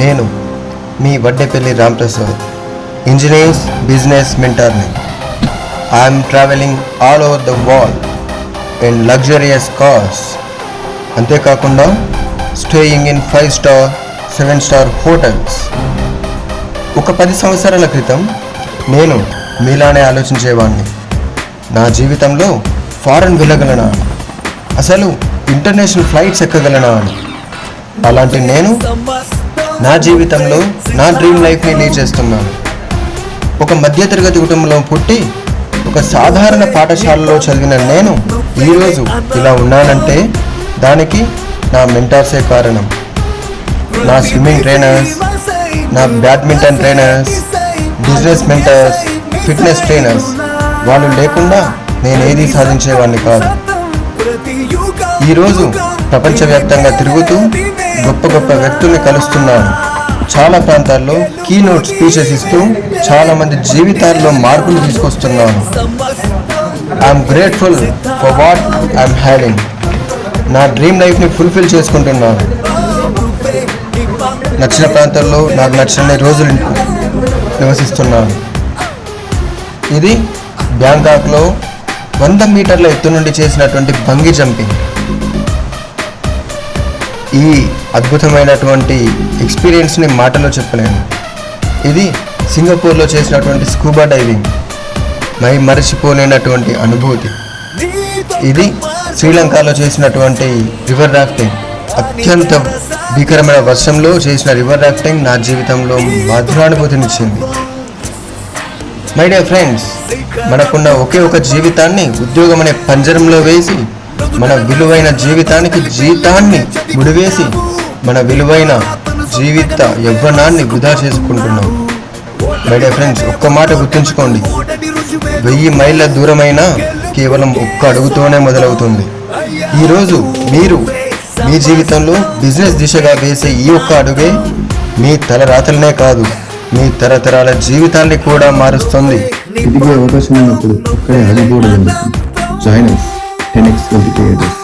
నేను మీ Vaddepalli Ramprasad, engineers business మెంటర్ని. I'm travelling all over the world in luxurious cars. అంతేకాకుండా staying in 5 star 7 star hotels. ఒక 10 సంవత్సరాల క్రితం నేను మీలానే ఆలోచించేవాడిని. నా జీవితంలో ఫారెన్ వెళ్ళగలనా, అసలు ఇంటర్నేషనల్ ఫ్లైట్స్ ఎక్కగలనా అని. అలాంటి నేను నా జీవితంలో నా డ్రీమ్ లైఫ్ని లీడ్ చేస్తున్నాను. ఒక మధ్యతరగతి కుటుంబంలో పుట్టి ఒక సాధారణ పాఠశాలలో చదివిన నేను ఈరోజు ఇలా ఉన్నానంటే దానికి నా మెంటార్సే కారణం. నా స్విమ్మింగ్ ట్రైనర్స్, నా badminton trainers, business mentors, fitness trainers, వాళ్ళు లేకుండా నేను ఏది సాధించేవాడిని కాదు. ఈరోజు ప్రపంచవ్యాప్తంగా తిరుగుతూ గొప్ప గొప్ప వ్యక్తుల్ని కలుస్తున్నాను. చాలా ప్రాంతాల్లో కీనోట్ స్పీచెస్ ఇస్తూ చాలామంది జీవితాల్లో మార్పులు తీసుకొస్తున్నాను. I'm grateful for what I'm having. నా డ్రీమ్ లైఫ్ని ఫుల్ఫిల్ చేసుకుంటున్నాను. నచ్చిన ప్రాంతాల్లో నాకు నచ్చిన రోజులు నివసిస్తున్నాను. ఇది బ్యాంకాక్లో 100 మీటర్ల ఎత్తు నుండి చేసినటువంటి బంగీ జంపింగ్. ఈ అద్భుతమైనటువంటి ఎక్స్పీరియన్స్ని మాటలో చెప్పలేను. ఇది సింగపూర్లో చేసినటువంటి స్కూబా డైవింగ్, మరిచిపోలేనటువంటి అనుభూతి. ఇది శ్రీలంకలో చేసినటువంటి రివర్ రాఫ్టింగ్. అత్యంత భీకరమైన వర్షంలో చేసిన రివర్ రాఫ్టింగ్ నా జీవితంలో మధురానుభూతినిచ్చింది. మై డియర్ ఫ్రెండ్స్, మనకున్న ఒకే ఒక జీవితాన్ని ఉద్యోగం అనే పంజరంలో వేసి మన విలువైన జీవితానికి జీతాన్ని ముడివేసి మన విలువైన జీవిత యవ్వనాన్ని వృధా చేసుకుంటున్నాం. మై డియర్ ఫ్రెండ్స్, ఒక్క మాట గుర్తుంచుకోండి, 1000 మైళ్ళ దూరమైనా కేవలం ఒక్క అడుగుతోనే మొదలవుతుంది. ఈరోజు మీరు మీ జీవితంలో బిజినెస్ దిశగా వేసే ఈ ఒక్క అడుగే మీ తలరాతలనే కాదు, మీ తరతరాల జీవితాన్ని కూడా మారుస్తుంది. ఇదిగే అవకాశం ఉన్నప్పుడు అక్కడే ఆగిపోవడం. Join us 10x20 creators.